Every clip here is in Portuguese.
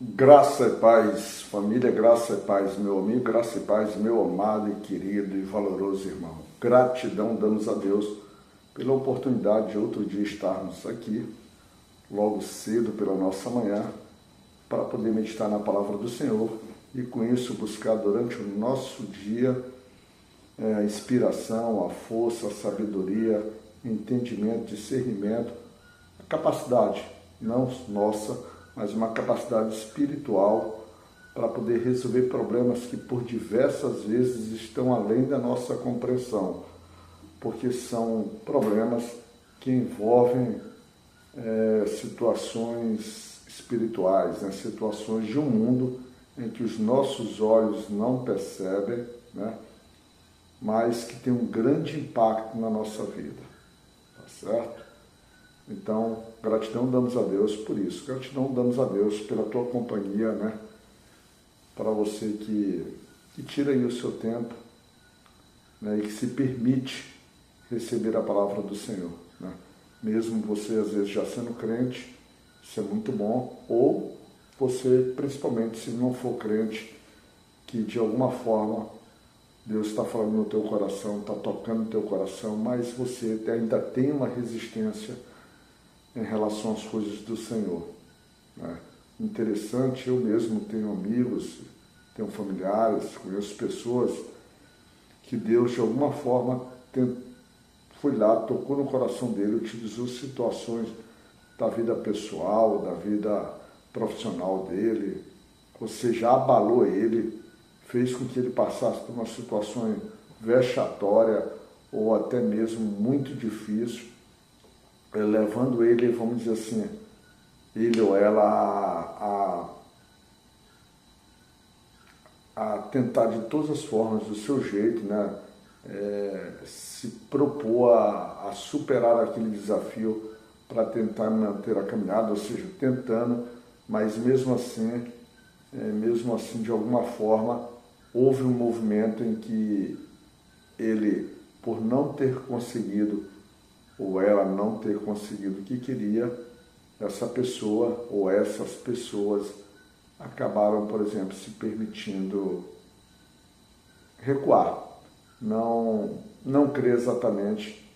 Graça e paz, família, graça e paz, meu amigo, graça e paz, meu amado e querido e valoroso irmão. Gratidão damos a Deus pela oportunidade de outro dia estarmos aqui, logo cedo pela nossa manhã, para poder meditar na palavra do Senhor e com isso buscar durante o nosso dia a inspiração, a força, a sabedoria, entendimento, discernimento, a capacidade, não nossa, mas uma capacidade espiritual para poder resolver problemas que por diversas vezes estão além da nossa compreensão, porque são problemas que envolvem situações espirituais, né? Situações de um mundo em que os nossos olhos não percebem, né? Mas que tem um grande impacto na nossa vida, tá certo? Então, gratidão damos a Deus por isso. Gratidão damos a Deus pela tua companhia, né? Para você que tira aí o seu tempo, né? E que se permite receber a palavra do Senhor, né? Mesmo você, às vezes, já sendo crente, isso é muito bom. Ou você, principalmente, se não for crente, que de alguma forma Deus está falando no teu coração, está tocando no teu coração, mas você ainda tem uma resistência em relação às coisas do Senhor, né? Interessante, eu mesmo tenho amigos, tenho familiares, conheço pessoas que Deus de alguma forma foi lá, tocou no coração dele, utilizou situações da vida pessoal, da vida profissional dele, ou seja, abalou ele, fez com que ele passasse por uma situação vexatória ou até mesmo muito difícil, levando ele, vamos dizer assim, ele ou ela a tentar de todas as formas, do seu jeito, né, se propor a superar aquele desafio para tentar manter a caminhada, ou seja, tentando, mas mesmo assim, de alguma forma, houve um movimento em que ele, por não ter conseguido ou ela não ter conseguido o que queria, essa pessoa ou essas pessoas acabaram, por exemplo, se permitindo recuar, não crer exatamente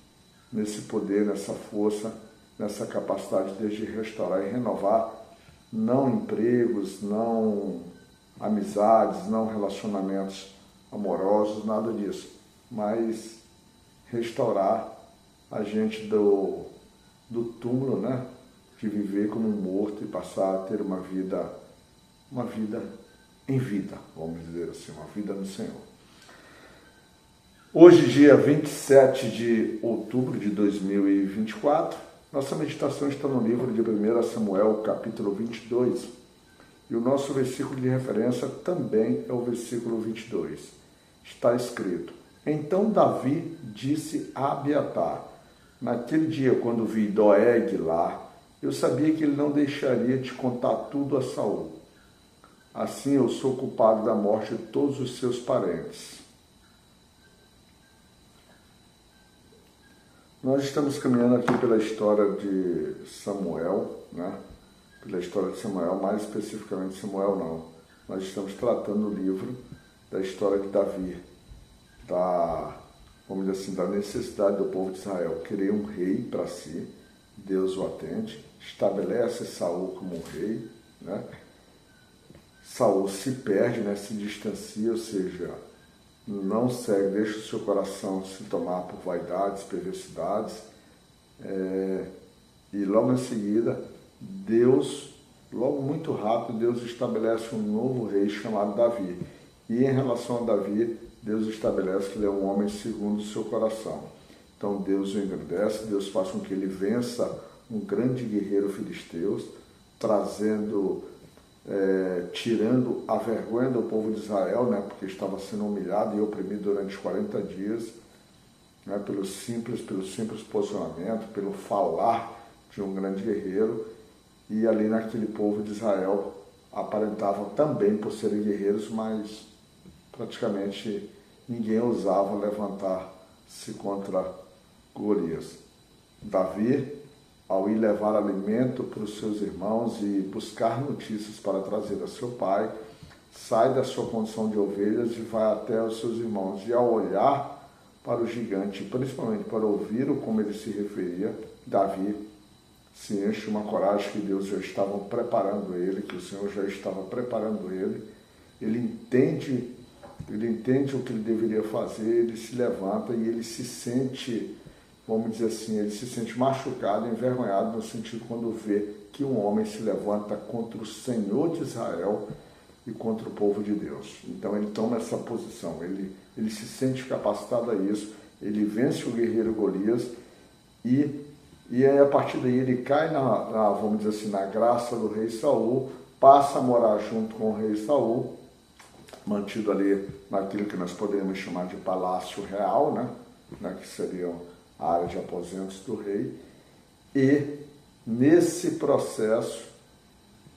nesse poder, nessa força, nessa capacidade de restaurar e renovar, não empregos, não amizades, não relacionamentos amorosos, nada disso, mas restaurar a gente do túmulo, né? De viver como um morto e passar a ter uma vida em vida, vamos dizer assim, uma vida no Senhor. Hoje, dia 27 de outubro de 2024, nossa meditação está no livro de 1 Samuel, capítulo 22, e o nosso versículo de referência também é o versículo 22. Está escrito: Então Davi disse a Abiatar: Naquele dia, quando vi Doeg lá, eu sabia que ele não deixaria de contar tudo a Saul. Assim eu sou culpado da morte de todos os seus parentes. Nós estamos caminhando aqui pela história de Samuel, né? Pela história de Samuel, mais especificamente Samuel não. Nós estamos tratando o livro da história de Davi, vamos dizer assim, da necessidade do povo de Israel querer um rei para si. Deus o atende, estabelece Saul como um rei, né? Saul se perde, né? Se distancia, ou seja, não segue, deixa o seu coração se tomar por vaidades, perversidades, e logo em seguida, logo muito rápido, Deus estabelece um novo rei chamado Davi. E em relação a Davi, Deus estabelece que ele é um homem segundo o seu coração. Então Deus o engrandece, Deus faz com que ele vença um grande guerreiro filisteu, tirando a vergonha do povo de Israel, né, porque estava sendo humilhado e oprimido durante 40 dias, né, pelo simples posicionamento, pelo falar de um grande guerreiro. E ali naquele povo de Israel aparentavam também por serem guerreiros, mas praticamente ninguém ousava levantar-se contra Golias. Davi ao ir levar alimento para os seus irmãos e buscar notícias para trazer a seu pai, sai da sua condição de ovelhas e vai até os seus irmãos. E ao olhar para o gigante, principalmente para ouvir como ele se referia, Davi se enche uma coragem que Deus já estava preparando ele, que o Senhor já estava preparando ele. Ele entende o que ele deveria fazer, ele se levanta e ele se sente, vamos dizer assim, ele se sente machucado, envergonhado, no sentido quando vê que um homem se levanta contra o Senhor de Israel e contra o povo de Deus. Então ele toma essa posição, ele se sente capacitado a isso, ele vence o guerreiro Golias e aí a partir daí ele cai vamos dizer assim, na graça do rei Saul, passa a morar junto com o rei Saul, mantido ali naquilo que nós poderíamos chamar de palácio real, né, que seriam a área de aposentos do rei, e nesse processo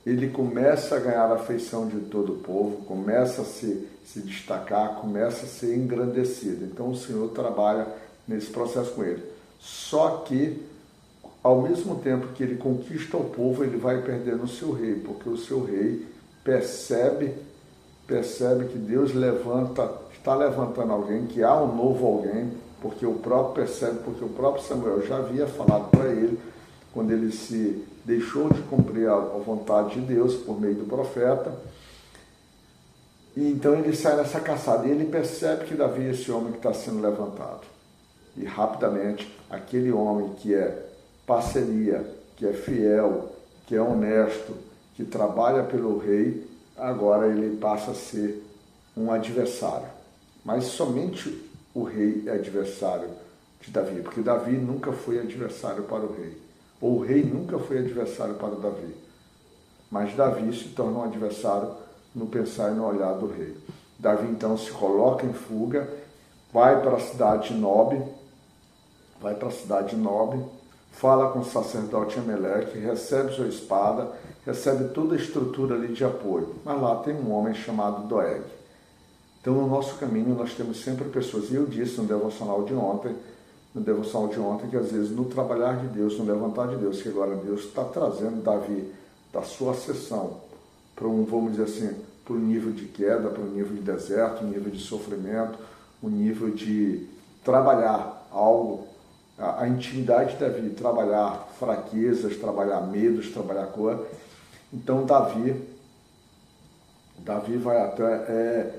ele começa a ganhar a afeição de todo o povo, começa a se destacar, começa a ser engrandecido. Então o Senhor trabalha nesse processo com ele. Só que, ao mesmo tempo que ele conquista o povo, ele vai perdendo o seu rei, porque o seu rei percebe que Deus está levantando alguém, que há um novo alguém, porque o próprio Samuel já havia falado para ele, quando ele se deixou de cumprir a vontade de Deus por meio do profeta. E então ele sai nessa caçada e ele percebe que Davi é esse homem que está sendo levantado. E rapidamente, aquele homem que é parceria, que é fiel, que é honesto, que trabalha pelo rei, agora ele passa a ser um adversário. Mas somente o rei é adversário de Davi, porque Davi nunca foi adversário para o rei, ou o rei nunca foi adversário para Davi. Mas Davi se torna um adversário no pensar e no olhar do rei. Davi então se coloca em fuga, vai para a cidade de Nob, fala com o sacerdote Ameleque, recebe sua espada, recebe toda a estrutura ali de apoio. Mas lá tem um homem chamado Doeg. Então, no nosso caminho, nós temos sempre pessoas, e eu disse no devocional de ontem, que às vezes no trabalhar de Deus, no levantar de Deus, que agora Deus está trazendo Davi da sua ascensão para vamos dizer assim, para um nível de queda, para um nível de deserto, um nível de sofrimento, um nível de trabalhar algo, a intimidade de Davi, trabalhar fraquezas, trabalhar medos, trabalhar cor. Então Davi vai até,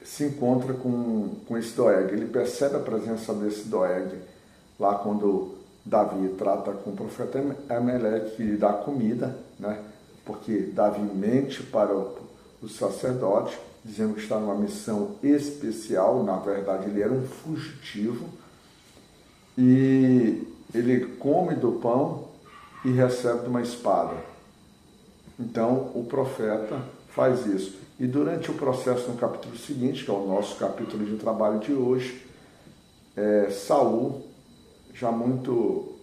se encontra com esse Doeg. Ele percebe a presença desse Doeg lá quando Davi trata com o profeta Ameleque, que lhe dá comida, né? Porque Davi mente para o sacerdote, dizendo que está numa missão especial. Na verdade, ele era um fugitivo. E ele come do pão e recebe de uma espada. Então, o profeta faz isso. E durante o processo, no capítulo seguinte, que é o nosso capítulo de trabalho de hoje, Saul, já muito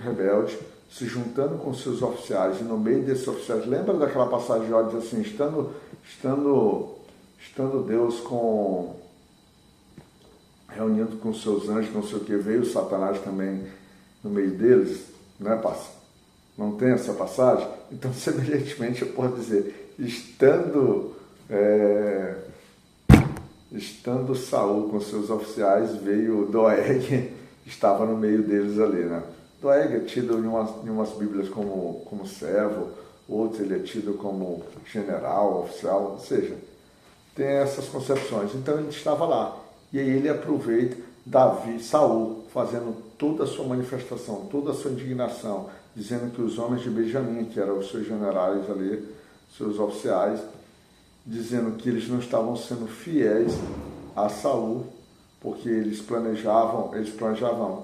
rebelde, se juntando com seus oficiais, e no meio desses oficiais, lembra daquela passagem de Jó, diz assim, estando Deus reunindo com seus anjos, não sei o que, veio Satanás também no meio deles, não é, parceiro? Não tem essa passagem? Então, semelhantemente, eu posso dizer, estando Saul com seus oficiais, veio Doeg, estava no meio deles ali, né? Doeg é tido em umas bíblias como servo, outros ele é tido como general, oficial, ou seja, tem essas concepções. Então ele estava lá. E aí ele aproveita Saul, fazendo toda a sua manifestação, toda a sua indignação, dizendo que os homens de Benjamim, que eram os seus generais ali, seus oficiais, dizendo que eles não estavam sendo fiéis a Saul, porque eles planejavam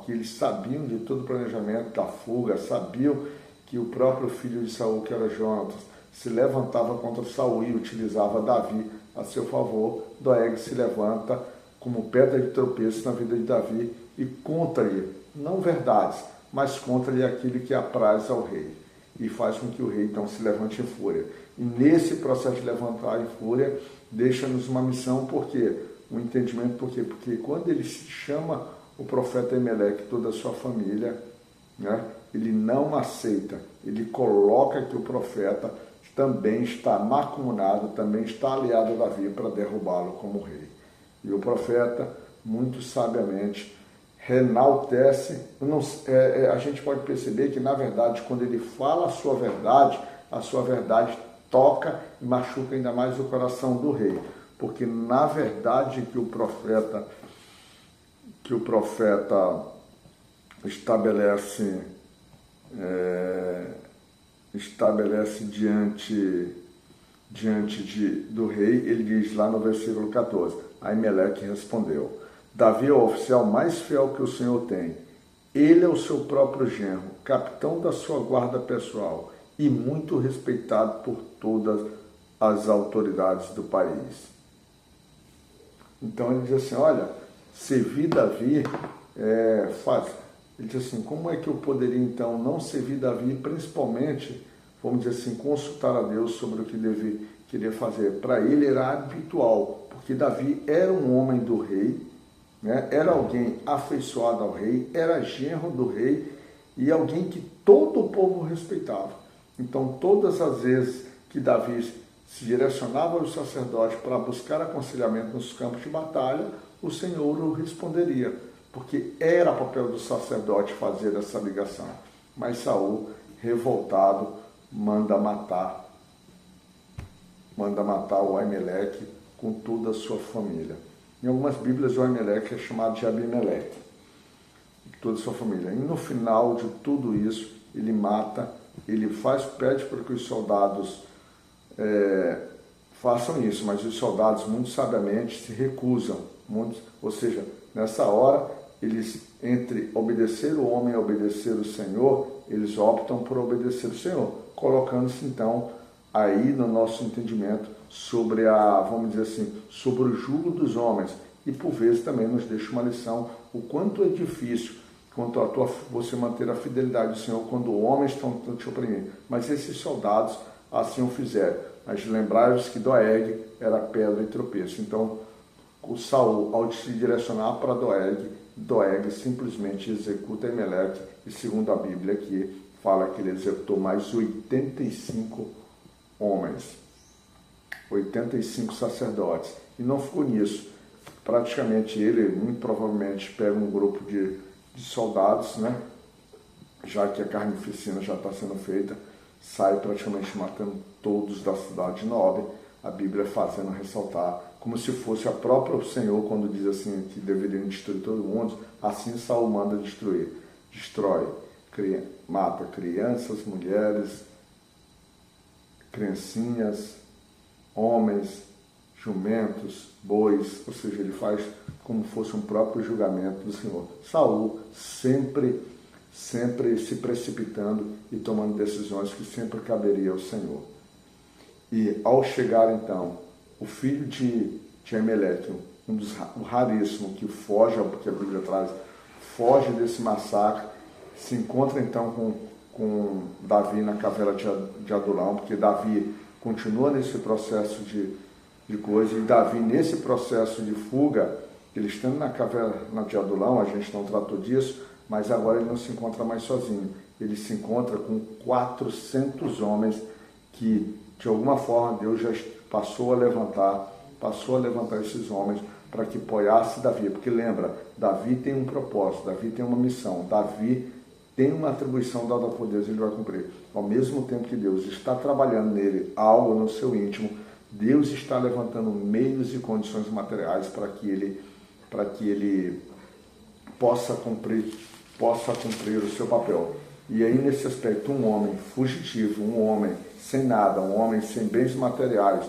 que eles sabiam de todo o planejamento da fuga, sabiam que o próprio filho de Saul, que era Jonatas, se levantava contra Saul e utilizava Davi a seu favor. Doeg se levanta como pedra de tropeço na vida de Davi e conta-lhe, não verdades, mas conta-lhe aquilo que apraz ao rei, e faz com que o rei então se levante em fúria. E nesse processo de levantar em fúria, deixa-nos uma missão, porque um entendimento, porque quando ele chama o profeta Ameleque, toda a sua família, né, ele não aceita, ele coloca que o profeta também está mancomunado, também está aliado a Davi para derrubá-lo como rei. E o profeta, muito sabiamente, renaltece. A gente pode perceber que, na verdade, quando ele fala a sua verdade toca e machuca ainda mais o coração do rei. Porque, na verdade, que o profeta estabelece diante do rei, ele diz lá no versículo 14, Aimeleque respondeu, Davi é o oficial mais fiel que o Senhor tem. Ele é o seu próprio genro, capitão da sua guarda pessoal e muito respeitado por todas as autoridades do país. Então ele diz assim, olha, servir Davi é fácil. Ele diz assim, como é que eu poderia então não servir Davi, principalmente, vamos dizer assim, consultar a Deus sobre o que queria fazer. Para ele era habitual, porque Davi era um homem do rei, né? Era alguém afeiçoado ao rei, era genro do rei e alguém que todo o povo respeitava. Então todas as vezes que Davi se direcionava ao sacerdote para buscar aconselhamento nos campos de batalha, o Senhor o responderia, porque era papel do sacerdote fazer essa ligação. Mas Saul, revoltado, manda matar o Aimeleque com toda a sua família. Em algumas Bíblias, o Aimeleque é chamado de Abimeleque, toda a sua família. E no final de tudo isso, ele mata, pede para que os soldados façam isso, mas os soldados, muito sabiamente, se recusam. Ou seja, nessa hora, eles, entre obedecer o homem e obedecer o Senhor, eles optam por obedecer o Senhor, colocando-se então aí no nosso entendimento sobre vamos dizer assim, sobre o jugo dos homens. E por vezes também nos deixa uma lição, o quanto é difícil você manter a fidelidade do Senhor quando homens estão te oprimindo. Mas esses soldados assim o fizeram. Mas lembrai-vos que Doeg era pedra e tropeço. Então, o Saul, ao se direcionar para Doeg simplesmente executa Aimeleque, e segundo a Bíblia aqui, fala que ele executou mais 85 homens, 85 sacerdotes. E não ficou nisso. Praticamente ele, muito provavelmente, pega um grupo de soldados, né? Já que a carnificina já está sendo feita, sai praticamente matando todos da cidade de Nob, a Bíblia fazendo ressaltar, como se fosse a própria Senhor, quando diz assim, que deveriam destruir todo mundo, assim Saul manda destruir. Destrói, mata crianças, mulheres, criancinhas, homens, jumentos, bois, ou seja, ele faz como fosse um próprio julgamento do Senhor. Saul sempre se precipitando e tomando decisões que sempre caberia ao Senhor. E ao chegar então, o filho de Aimeleque, o raríssimo que foge, porque a Bíblia traz, foge desse massacre, se encontra então com Davi na caverna de Adulão, porque Davi continua nesse processo de coisa, e Davi nesse processo de fuga, ele estando na caverna de Adulão, a gente não tratou disso, mas agora ele não se encontra mais sozinho, ele se encontra com 400 homens que, de alguma forma, Deus já passou a levantar esses homens para que apoiasse Davi, porque lembra, Davi tem um propósito, Davi tem uma missão, Davi tem uma atribuição dada por Deus, ele vai cumprir. Ao mesmo tempo que Deus está trabalhando nele algo no seu íntimo, Deus está levantando meios e condições materiais para que ele possa cumprir o seu papel. E aí, nesse aspecto, um homem fugitivo, um homem sem nada, um homem sem bens materiais,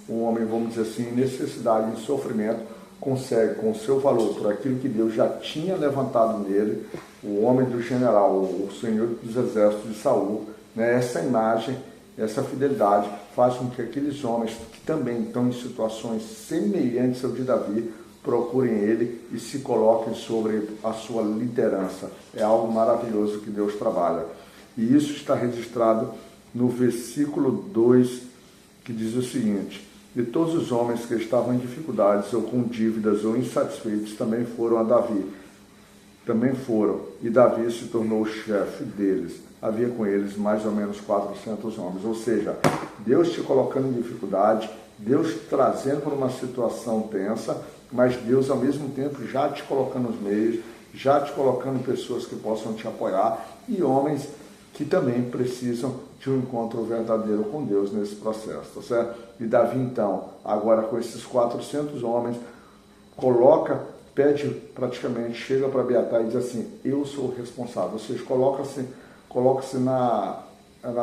um homem, vamos dizer assim, em necessidade, em sofrimento, consegue, com o seu valor, por aquilo que Deus já tinha levantado nele, o homem do general, o senhor dos exércitos de Saul, né, essa imagem, essa fidelidade faz com que aqueles homens que também estão em situações semelhantes ao de Davi procurem ele e se coloquem sobre a sua liderança. É algo maravilhoso que Deus trabalha. E isso está registrado no versículo 2, que diz o seguinte: e todos os homens que estavam em dificuldades ou com dívidas ou insatisfeitos também foram a Davi, também foram, e Davi se tornou o chefe deles. Havia com eles mais ou menos 400 homens. Ou seja, Deus te colocando em dificuldade, Deus trazendo para uma situação tensa, mas Deus ao mesmo tempo já te colocando os meios, já te colocando pessoas que possam te apoiar e homens que também precisam de um encontro verdadeiro com Deus nesse processo, tá certo? E Davi então, agora com esses 400 homens, pede praticamente, chega para Abiatar e diz assim, eu sou o responsável. Ou seja, coloca-se na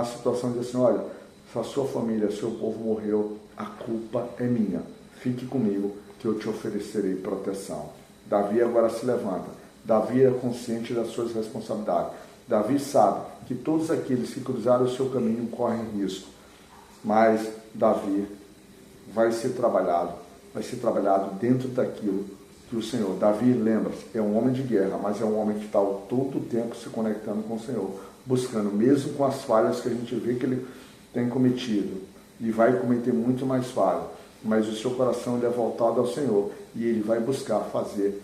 situação de assim, olha, se a sua família, seu povo morreu, a culpa é minha. Fique comigo que eu te oferecerei proteção. Davi agora se levanta. Davi é consciente das suas responsabilidades. Davi sabe que todos aqueles que cruzaram o seu caminho correm risco. Mas Davi vai ser trabalhado dentro daquilo que o Senhor. Davi, lembra-se, é um homem de guerra, mas é um homem que está todo o tempo se conectando com o Senhor, buscando, mesmo com as falhas que a gente vê que ele tem cometido, e vai cometer muito mais falhas, mas o seu coração ele é voltado ao Senhor, e ele vai buscar fazer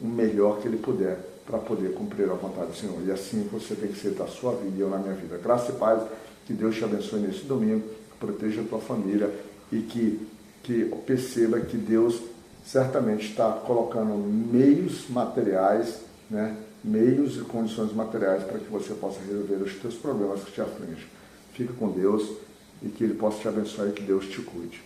o melhor que ele puder, para poder cumprir a vontade do Senhor. E assim você tem que ser da sua vida e eu na minha vida. Graça e paz, que Deus te abençoe nesse domingo, proteja a tua família, e que perceba que Deus certamente está colocando meios materiais, né? Meios e condições materiais para que você possa resolver os teus problemas que te afligem. Fica com Deus e que Ele possa te abençoar e que Deus te cuide.